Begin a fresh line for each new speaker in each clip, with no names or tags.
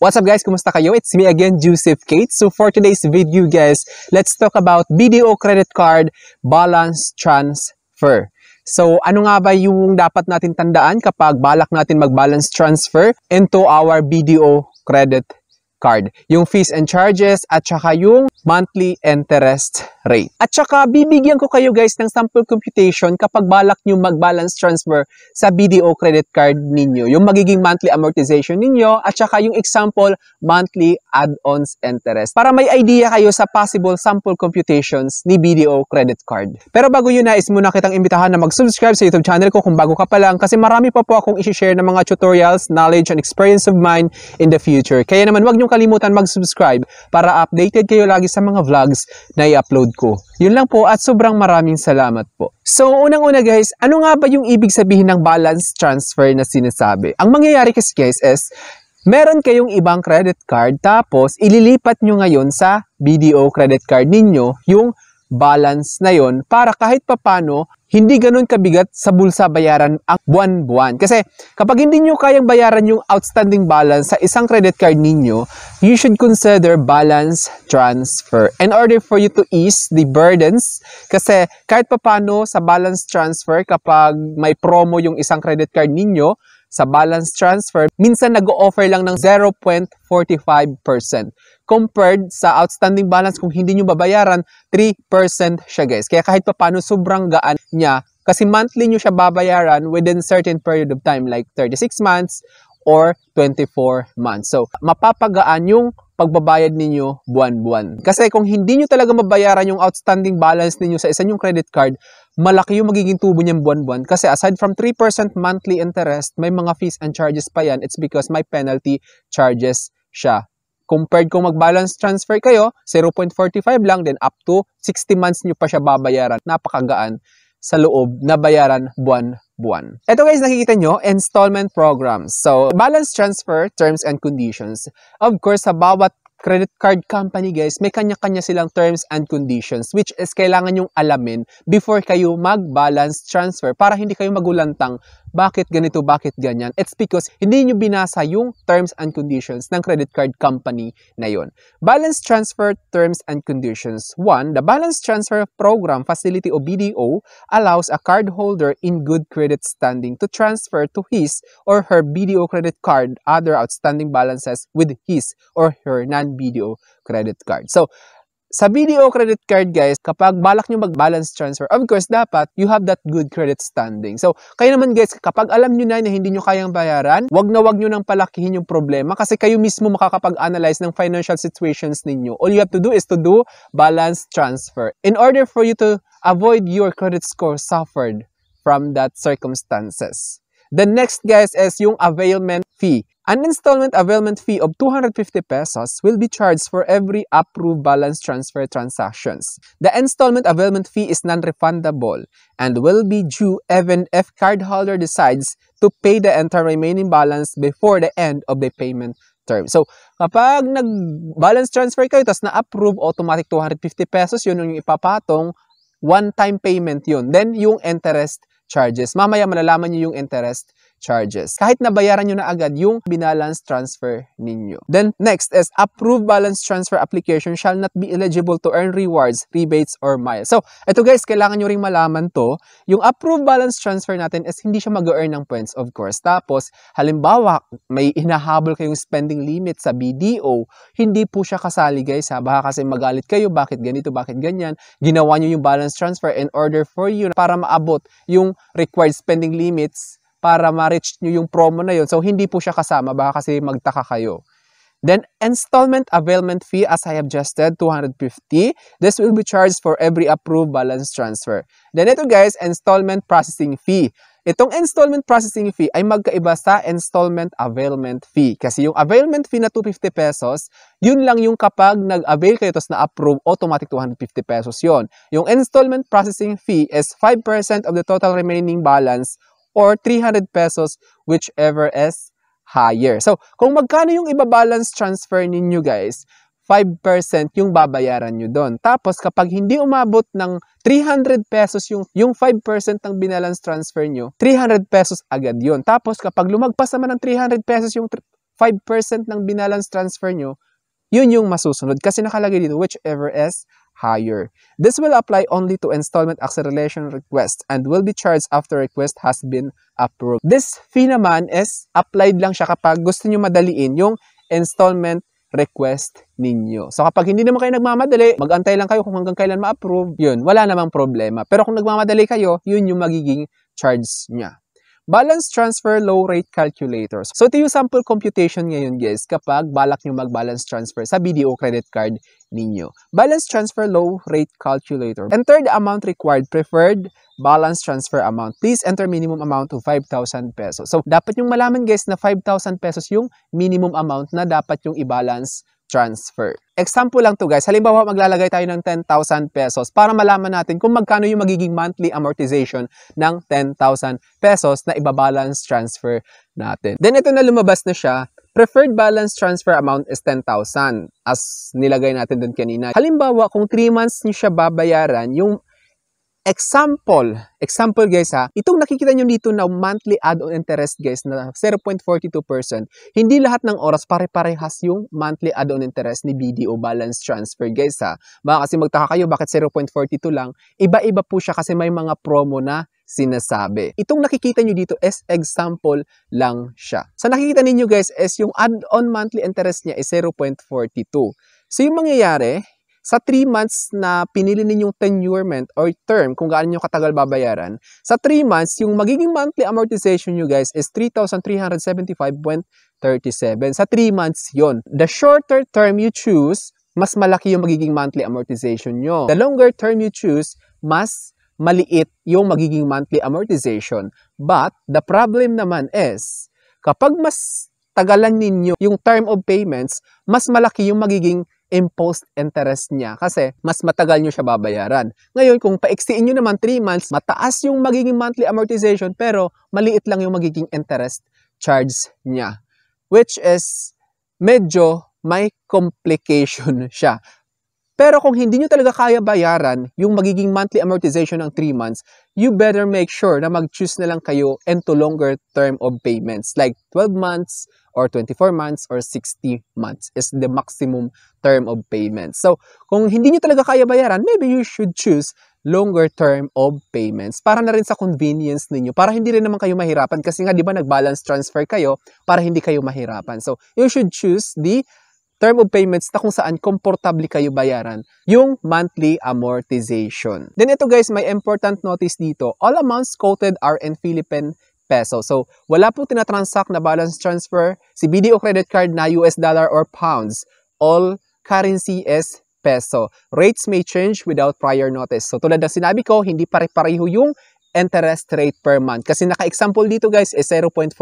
What's up guys? Kumusta kayo? It's me again, Joseph Kate. So for today's video guys, let's talk about BDO credit card balance transfer. So ano nga ba yung dapat natin tandaan kapag balak natin mag-balance transfer into our BDO credit card? Yung fees and charges at saka yung monthly interest rate. At saka bibigyan ko kayo guys ng sample computation kapag balak nyo mag-balance transfer sa BDO credit card ninyo. Yung magiging monthly amortization ninyo at saka yung example monthly add-ons interest. Para may idea kayo sa possible sample computations ni BDO credit card. Pero bago yun nais muna kitang imbitahan na mag-subscribe sa YouTube channel ko kung bago ka pa lang kasi marami pa po akong isi-share ng mga tutorials, knowledge, and experience of mine in the future. Kaya naman wag nyo kalimutan mag-subscribe para updated kayo lagi sa mga vlogs na i-upload ko. Yun lang po at sobrang maraming salamat po. So unang-una guys, ano nga ba yung ibig sabihin ng balance transfer na sinasabi? Ang mangyayari kasi guys is, meron kayong ibang credit card tapos ililipat nyo ngayon sa BDO credit card ninyo yung balance na yon para kahit papano hindi ganun kabigat sa bulsa bayaran ang buwan-buwan. Kasi kapag hindi nyo kayang bayaran yung outstanding balance sa isang credit card ninyo, you should consider balance transfer. In order for you to ease the burdens, kasi kahit papano sa balance transfer kapag may promo yung isang credit card ninyo, sa balance transfer, minsan nag-o-offer lang ng 0.45%. Compared sa outstanding balance, kung hindi nyo babayaran, 3% siya guys. Kaya kahit papano sobrang gaan niya kasi monthly nyo siya babayaran within certain period of time like 36 months or 24 months. So, mapapagaan yung pagbabayad ninyo buwan-buwan. Kasi kung hindi nyo talaga mabayaran yung outstanding balance ninyo sa isa nyong credit card, malaki yung magiging tubo niyang buwan-buwan. Kasi aside from 3% monthly interest, may mga fees and charges pa yan. It's because may penalty charges siya. Compared kung mag-balance transfer kayo, 0.45 lang, then up to 60 months nyo pa siya babayaran. Napakagaan sa loob na bayaran buwan-buwan. Ito guys, nakikita nyo, installment programs. So, balance transfer, terms and conditions. Of course, sa bawat credit card company guys, may kanya-kanya silang terms and conditions which is kailangan nyong alamin before kayo mag-balance transfer para hindi kayo magulantang bakit ganito, bakit ganyan. It's because hindi nyo binasa yung terms and conditions ng credit card company na yon. Balance transfer terms and conditions. 1. The balance transfer program facility o BDO allows a cardholder in good credit standing to transfer to his or her BDO credit card other outstanding balances with his or her non-BDO credit card. So, sa BDO credit card guys, kapag balak nyo mag-balance transfer, of course, dapat you have that good credit standing. So, kayo naman guys, kapag alam nyo na hindi nyo kayang bayaran, wag nyo nang palakihin yung problema kasi kayo mismo makakapag-analyze ng financial situations ninyo. All you have to do is to do balance transfer in order for you to avoid your credit score suffered from that circumstances. The next guys is yung availment fee. An installment availment fee of 250 pesos will be charged for every approved balance transfer transactions. The installment availment fee is non-refundable and will be due even if cardholder decides to pay the entire remaining balance before the end of the payment term. So, kapag nag-balance transfer kayo tapos na-approve, automatic 250 pesos, yun yung ipapatong, one-time payment yun. Then, yung interest charges. Mamaya malalaman nyo yung interest charges. Kahit nabayaran nyo na agad yung binalance transfer ninyo. Then, next is approved balance transfer application shall not be eligible to earn rewards, rebates, or miles. So, ito guys, kailangan nyo ring malaman to. Yung approved balance transfer natin is hindi siya mag-earn ng points, of course. Tapos, halimbawa, may hinahabol kayong spending limit sa BDO, hindi po siya kasali guys ha. Baka kasi magalit kayo, bakit ganito, bakit ganyan. Ginawa nyo yung balance transfer in order for you para maabot yung required spending limits para ma-reach nyo yung promo na yun. So, hindi po siya kasama. Baka kasi magtaka kayo. Then, installment availment fee, as I have just said, 250. This will be charged for every approved balance transfer. Then, ito guys, installment processing fee. Itong installment processing fee ay magkaiba sa installment availment fee. Kasi yung availment fee na 250 pesos, yun lang yung kapag nag-avail kayo tapos na-approve, automatic 250 pesos yun. Yung installment processing fee is 5% of the total remaining balance or 300 pesos, whichever is higher. So, kung magkano yung iba-balance transfer ninyo guys, 5% yung babayaran nyo doon. Tapos, kapag hindi umabot ng 300 pesos yung 5% ng binalance transfer nyo, 300 pesos agad yun. Tapos, kapag lumagpas naman ng 300 pesos yung 5% ng binalance transfer nyo, yun yung masusunod. Kasi nakalagay dito, whichever is higher. This will apply only to installment acceleration request and will be charged after request has been approved. This fee naman is applied lang siya kapag gusto nyo madaliin yung installment request ninyo. So kapag hindi naman kayo nagmamadali, mag-antay lang kayo kung hanggang kailan ma-approve, yun, wala namang problema. Pero kung nagmamadali kayo, yun yung magiging charge niya. Balance Transfer Low Rate Calculators. So ito yung sample computation ngayon guys kapag balak nyo mag-balance transfer sa BDO credit card ninyo. Balance Transfer Low Rate Calculator. Enter the amount required, preferred balance transfer amount. Please enter minimum amount to 5,000 pesos. So dapat yung malaman guys na 5,000 pesos yung minimum amount na dapat yung i-balance transfer. Example lang to guys. Halimbawa maglalagay tayo ng 10,000 pesos para malaman natin kung magkano yung magiging monthly amortization ng 10,000 pesos na ibabalance transfer natin. Then ito na lumabas na siya. Preferred balance transfer amount is 10,000 as nilagay natin dun kanina. Halimbawa kung 3 months niyo siya babayaran, yung example guys ha, itong nakikita nyo dito na monthly add-on interest guys na 0.42%, hindi lahat ng oras pare-parehas yung monthly add-on interest ni BDO balance transfer guys ha. Baka kasi magtaka kayo bakit 0.42 lang, iba-iba po siya kasi may mga promo na sinasabi. Itong nakikita nyo dito is example lang siya. So nakikita ninyo guys is yung add-on monthly interest niya is 0.42. So yung mangyayari, sa 3 months na pinili ninyong tenurement or term, kung gaano nyo katagal babayaran, sa 3 months, yung magiging monthly amortization nyo guys is 3,375.37. Sa 3 months yon. The shorter term you choose, mas malaki yung magiging monthly amortization nyo. The longer term you choose, mas maliit yung magiging monthly amortization. But, the problem naman is, kapag mas tagalan ninyo yung term of payments, mas malaki yung magiging imposed interest niya kasi mas matagal nyo siya babayaran. Ngayon, kung paiksiin nyo naman 3 months, mataas yung magiging monthly amortization pero maliit lang yung magiging interest charge niya. Which is medyo may complication siya. Pero kung hindi nyo talaga kaya bayaran yung magiging monthly amortization ng 3 months, you better make sure na mag-choose na lang kayo into longer term of payments like 12 months or 24 months or 60 months is the maximum term of payments. So, kung hindi nyo talaga kaya bayaran, maybe you should choose longer term of payments para na rin sa convenience ninyo, para hindi rin naman kayo mahirapan kasi nga di ba nag-balance transfer kayo para hindi kayo mahirapan. So, you should choose the term of payments na kung saan komportable kayo bayaran yung monthly amortization. Then ito guys, may important notice dito. All amounts quoted are in Philippine peso. So, wala pong tinatransact na balance transfer si BDO credit card na US dollar or pounds. All currency is peso. Rates may change without prior notice. So, tulad ng sinabi ko, hindi pare-pareho yung interest rate per month. Kasi naka-example dito guys is 0.42.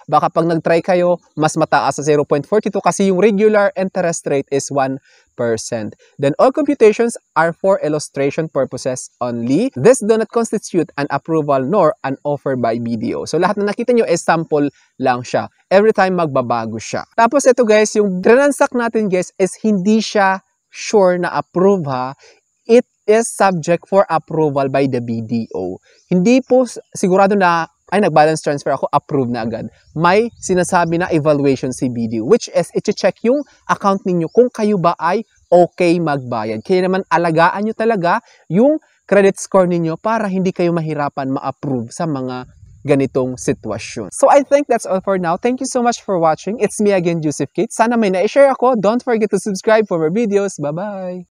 Baka pag nag-try kayo, mas mataas sa 0.42 kasi yung regular interest rate is 1%. Then all computations are for illustration purposes only. This do not constitute an approval nor an offer by BDO. So lahat na nakita nyo is sample lang siya. Every time magbabago siya. Tapos ito guys, yung transact natin guys is hindi siya sure na approve ha. It is subject for approval by the BDO. Hindi po sigurado na ay nag-balance transfer ako, approve na agad. May sinasabi na evaluation si BDO, which is i-check yung account ninyo kung kayo ba ay okay magbayad. Kaya naman alagaan nyo talaga yung credit score ninyo para hindi kayo mahirapan ma-approve sa mga ganitong sitwasyon. So I think that's all for now. Thank you so much for watching. It's me again, Joseph Kate. Sana may na-share ako. Don't forget to subscribe for more videos. Bye-bye!